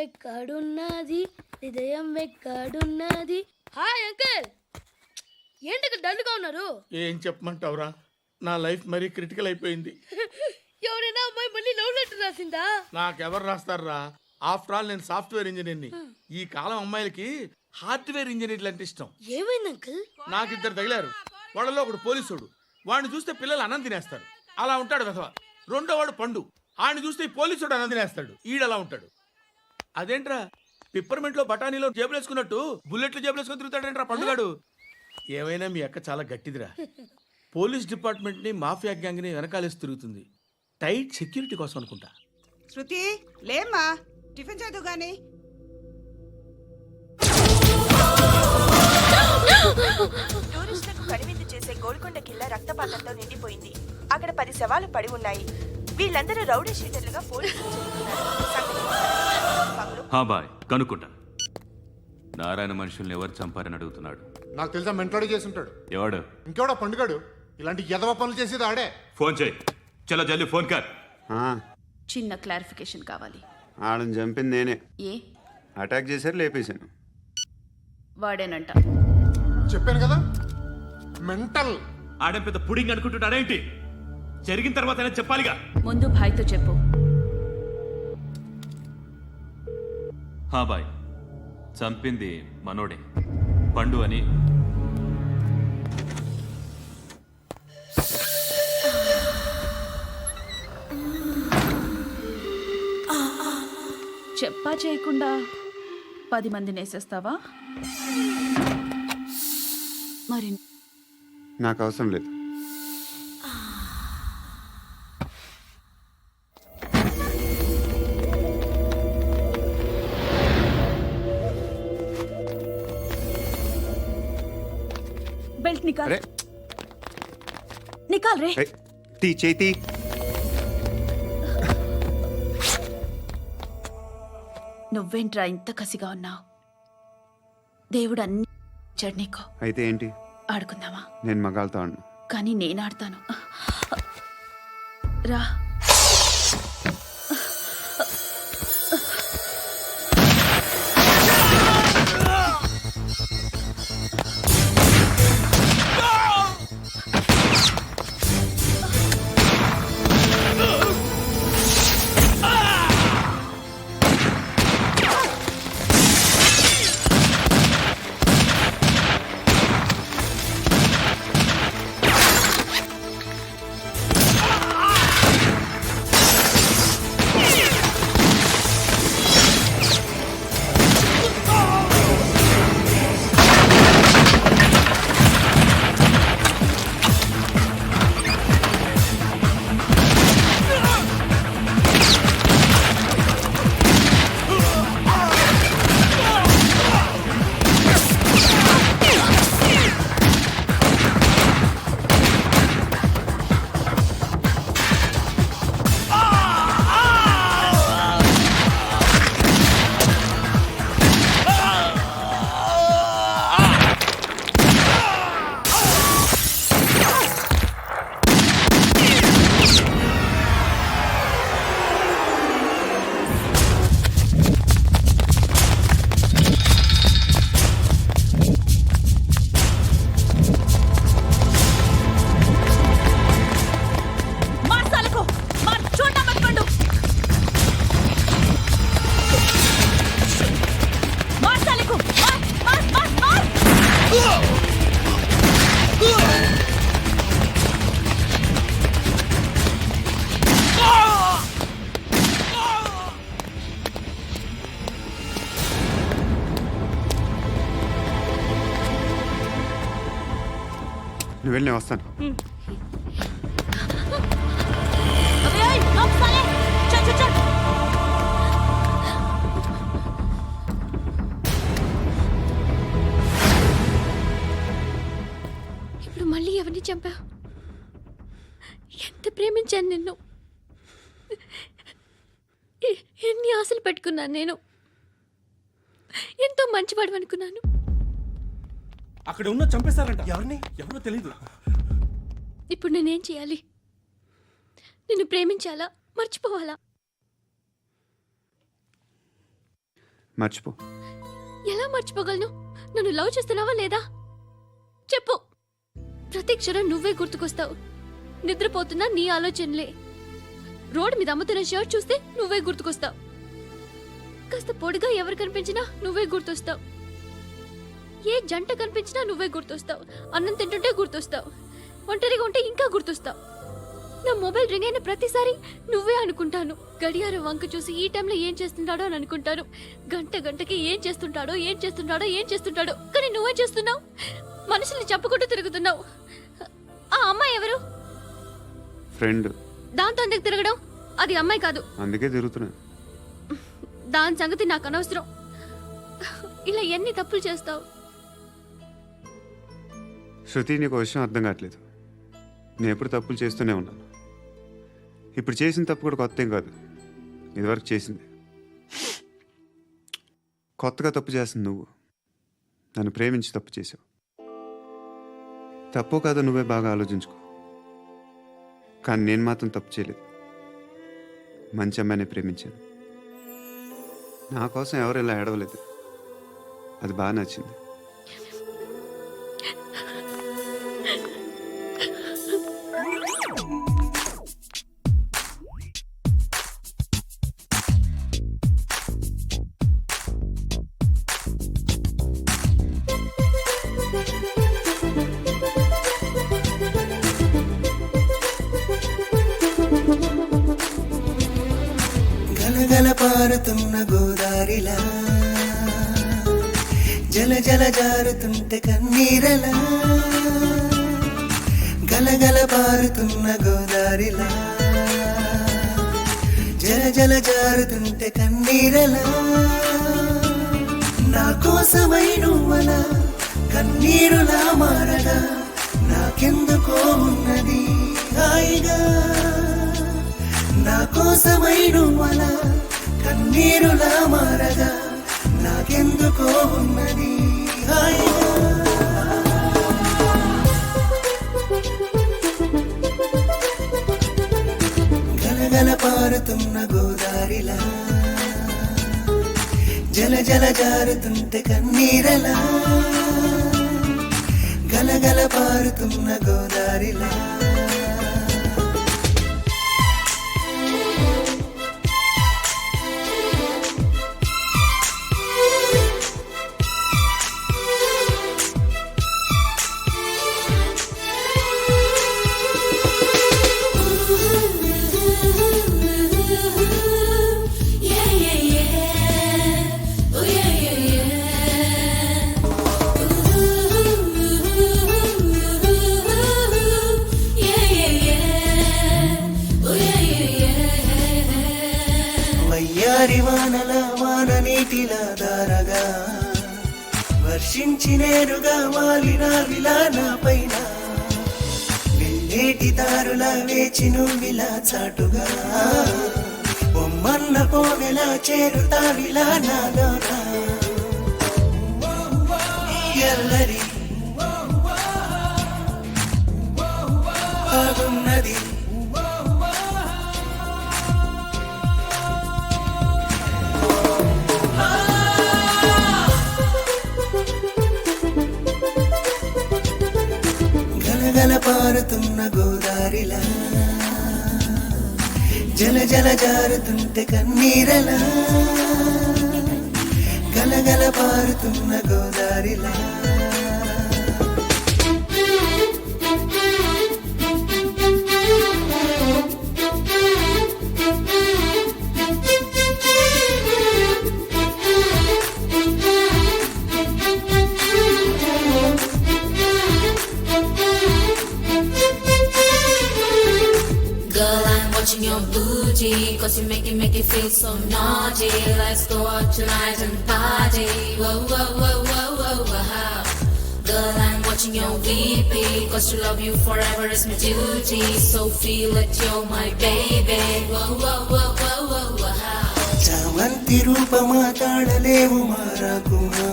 ఎక్కడున్నది హృదయం ఎక్కడున్నది. హాయ్ అంకుల్, ఏంటి డల్గా ఉన్నారు? ఏం చెప్పమంటావురా, నా లైఫ్ మరీ క్రిటికల్ అయిపోయింది. ఎవరైనా అమ్మాయి మళ్ళీ లవ్ లెటర్ రాసిందా? నాకెవరు రాస్తారా, ఆఫ్టర్ ఆల్ నేను సాఫ్ట్వేర్ ఇంజనీర్ని. ఈ కాలం అమ్మాయిలకి హార్డ్వేర్ ఇంజనీర్లు అంటే ఇష్టం. ఏమైంది అంకుల్? నాకు ఇద్దరు తగిలారు. వాళ్ళలో ఒకడు పోలీసుడు, వాడిని చూస్తే పిల్లలు అన్నం తినేస్తారు, అలా ఉంటాడు వెధవ. రెండో వాడు పండు, ఆడిని చూస్తే ఈ పోలీసుడు అన్నం తినేస్తాడు, ఈడలా ఉంటాడు. అదేంట్రా పిప్పర్మెంట్ లో బఠానీలో జేబులు వేసుకున్నట్టు బుల్లెట్లు జేబులు వేసుకుని తిరుగుతాడేంట్రా పండుగాడు. ఏమైనా మీ అక్క చాలా గట్టిదిరా. పోలీస్ డిపార్ట్మెంట్ ని మాఫియా గ్యాంగ్ ని వెనకాలేసి తిరుగుతుంది, టైట్ సెక్యూరిటీ కోసం అనుకుంటా. శృతి లేమ్మా, టిఫిన్ చేదు గాని. టూరిస్టులకు కనువిందు చేసే గోల్కొండ కిల్లా రక్తపాతంతో నిండిపోయింది. అక్కడ 10 శవాలు పడి ఉన్నాయి. వీళ్ళందరూ రౌడీ షీటర్లుగా పోలీసులు బాయ్ కనుక్కుంటా. నారాయణ మనుషుల్ని ఎవరు చంపారని అడుగుతున్నాడు. నాకు తెలుసా మెంటోడి చేసి ఉంటాడు. ఎవడు? ఇంకెవడో పండుగాడు. ఇలాంటి ఎదవ పనులు చేసేది ఆడే. ఫోన్ చేయి, చలో జల్దీ ఫోన్ కర్. చిన్న క్లారిఫికేషన్ కావాలి. ఆడని చంపింది నేనే. ఏ అటాక్ చేశారు, లేపేశాను. వాడేనంట. చెప్పాను కదా మెంటల్. ఆడే పెద్ద పుడింగ్ అనుకుంటున్నాడేంటి? జరిగిన తర్వాత చెప్పాలిగా. ముందు భాయ్తో చెప్పు. బాయ్, చంపింది మనోడే, పండు అని. చెప్పా చేయకుండా 10 మందిని వేసేస్తావా? మరి నాకు అవసరం లేదు. బెల్ట్ నికాల్. నికాల్ రే. తీ చేతి. నువ్వేంట్రా ఇంత కసిగా ఉన్నావు? దేవుడు అన్ని ఇచ్చాడు నీకు. అయితే ఏంటి? ఆడుకుందామా? నేను మగాళ్ళతో ఆడను. కానీ నేను ఆడతాను. రా. నువ్వు వెళ్ళి నేను వస్తాను. ఇప్పుడు మళ్ళీ ఎవరిని చంపా? ఎంత ప్రేమించాను నిన్ను, ఎన్ని ఆశలు పెట్టుకున్నాను నేను. ఎంతో మంచివాడు అనుకున్నాను. అక్కడ ఉన్న చంపేస్తారంట. ఎవరిని? ఎవరో తెలీదు. ఇప్పుడు నేనేం చేయాలి? నిన్ను ప్రేమించాలా, మర్చిపోవాలా? మర్చిపో. ఎలా మర్చిపోగలను? నన్ను లవ్ చేస్తున్నావా లేదా చెప్పు. ప్రతి క్షణం నువ్వే గుర్తుకొస్తావు. నిద్రపోతున్నా నీ ఆలోచనలే. రోడ్డు మీద అమ్ముతున్న షర్ట్ చూస్తే నువ్వే గుర్తుకొస్తావు. కాస్త పొడిగా ఎవరు కనిపించినా నువ్వే గుర్తొస్తావు. ఏ జంట కనిపించినా నువ్వే గుర్తొస్తావు. అన్నం తింటుంటే గుర్తొస్తావు. ఒంటరిగా ఉంటే ఇంకా గుర్తొస్తావు. నా మొబైల్ రింగ్ అయిన ప్రతిసారి నువ్వే అనుకుంటాను. గడియారం వంక చూసి ఈ టైంలో ఏం చేస్తుంటాడో అని అనుకుంటాను. గంట గంటకి ఏం చేస్తుంటాడో కానీ నువ్వే చేస్తున్నావు. మనుషుల్ని చెప్పుకుంటూ తిరుగుతున్నావు. ఆ అమ్మాయి ఎవరు? ఫ్రెండ్. దాంతో ఎందుకు తిరగడం? అది అమ్మాయి కాదు. అందుకే తిరుగుతున్నా. దాని సంగతి నాకు అనవసరం. ఇలా ఎన్ని తప్పులు చేస్తావు? శృతి, నీకు విషయం అర్థం కావట్లేదు. నేను ఎప్పుడు తప్పులు చేస్తూనే ఉన్నాను. ఇప్పుడు చేసిన తప్పు కూడా కొత్త ఏం కాదు. ఇదివరకు చేసింది. కొత్తగా తప్పు చేస్తుంది నువ్వు. నన్ను ప్రేమించి తప్పు చేసావు. తప్పో కాదో నువ్వే బాగా ఆలోచించుకో. కానీ నేను మాత్రం తప్పు చేయలేదు. మంచి అమ్మాయిని ప్రేమించాను. నా కోసం ఎవరు ఇలా ఏడవలేదు. అది బాగా నచ్చింది. గలగల పారుతున్న గోదారిలా జల జల జారుతుంటే కన్నీరలా. గలగల పారుతున్న గోదారిలా జల జల జారుతుంటే కన్నీరలా. నా కోసమై నువ్వలా కన్నీరులా మారగా నాకెందుకో ఉన్నది హాయిగా. నా కోసమై నువ్వలా కన్నీరులా మారగా నాకెందుకో ఉన్నది హాయిగా. గలగల పారుతున్న గోదారిలా జల జల జారుతుంటే కన్నీరలా. గలగల పారుతున్న గోదారిలా వయ్యారి వానల వాన నీటిలా దారగా వర్షించి నేరుగా వాలిన విలానా పైన. వెళ్ళేటి దారుల వేచి నువ్విలా చాటుగా బొమ్మన్న పోవెలా చేరుతా విలానాలోన. ఎల్లరి బాగున్నది గలగల పారుతున్న గోదారిలా జల జల జారుతుంటే కన్నీరలా. గలగల పారుతున్న గోదారిలా Your booty, cause you make it feel so naughty. Let's go out tonight and party. Whoa, whoa, whoa, whoa, whoa, whoa. Girl, I'm watching your VP, cause to love you forever is my duty. So feel it, you're my baby. Whoa, whoa, whoa, whoa, whoa, whoa. చామంతి రూపమా తాళలేవు మారాకుమా.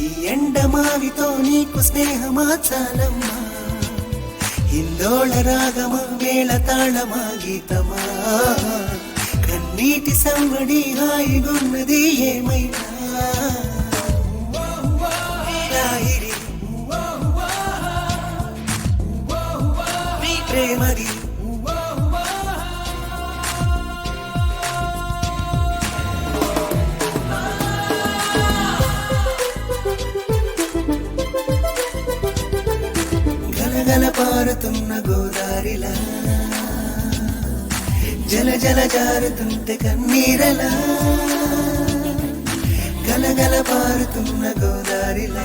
ఈ ఎండమావితో నీకు స్నేహమా చాలమ్మా. హిందోళ రాగమా మేళ తాళమా గీతమా. కన్న నీటి సంవడి హాయిగున్నది ఏమైనా లాహిరి నీ ప్రేమది గలగల పారుతున్న గోదారిలా జల జల జారుతుంటే కన్నీరలా గలగల పారుతున్న గోదారిలా.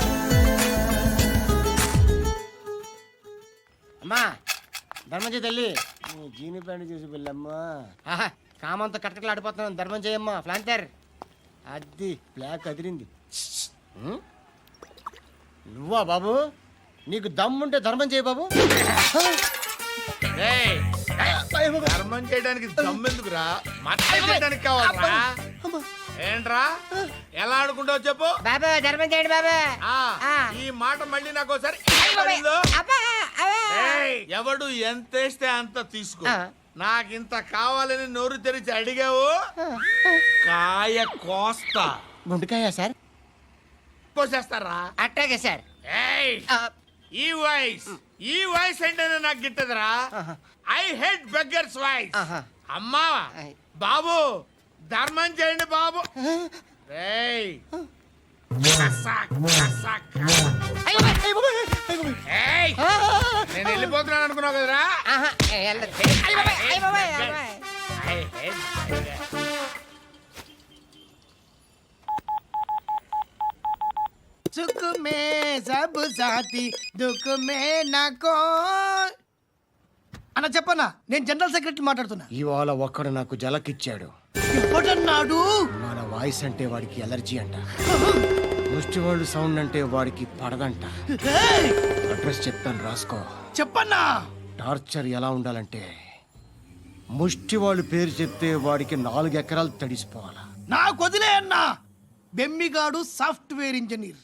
అమ్మా ధర్మం చేయి తల్లి జీని ప్యాంటు చూసి వెళ్ళమ్మా కామంతో కట్టకలు ఆడిపోతున్నాను ధర్మం చేయమ్మా ఫ్లాంతర్ అది బ్లాక్ అదిరింది నువ్వా బాబు నీకు దమ్ముంటే ధర్మం చేయి బాబు ఏయ్, ధర్మం చేయడానికి దమ్మెందుకురా మతం చేయడానికి కావాలరా ఏంట్రా ఎలా ఆడుకుంటావు చెప్పు బాబా ధర్మం చేయండి బాబా ఆ, ఈ మాట మళ్ళీ నాకు ఒకసారి పడిందో? ఏయ్, ఎవడు ఎంత వేస్తే అంత తీసుకో నాకింత కావాలని నోరు తెరిచి అడిగావు కాయ కోస్తా గుండెకాయ సార్ కోసేస్తారా అట్టాగే సార్ ఏయ్, ఈ వాయిస్ అంటేనే నాకు గిట్టదురా ఐ హేట్ బెగ్గర్స్ వాయిస్ అమ్మా బాబు ధర్మం చేయండి బాబు ఏయ్, కసాక్, కసాక్, కసాక్. ఏయ్, నేను వెళ్ళిపోతున్నాను అనుకున్నావు కదరా I hate beggars. సుఖ మే సబ్ సాథీ దుఃఖ మే నాకో అన్న చెప్పన్నా నేను జనరల్ సెక్రటరీ మాట్లాడుతున్నా ఇవాళ ఒక్కడు నాకు జలకిచ్చాడు ఎవడన్నాడు మన వాయిస్ అంటే వాడికి ఎలర్జీ అంట ముష్టి వాళ్ళు సౌండ్ అంటే వాడికి పడదంట అడ్రస్ చెప్తాను రాసుకో చెప్పన్నా టార్చర్ ఎలా ఉండాలంటే ముష్టి వాళ్ళు పేరు చెప్తే వాడికి 4 ఎకరాలు తడిసిపోవాలా నాకు వదిలే అన్నా బెమ్మిగాడు సాఫ్ట్వేర్ ఇంజనీర్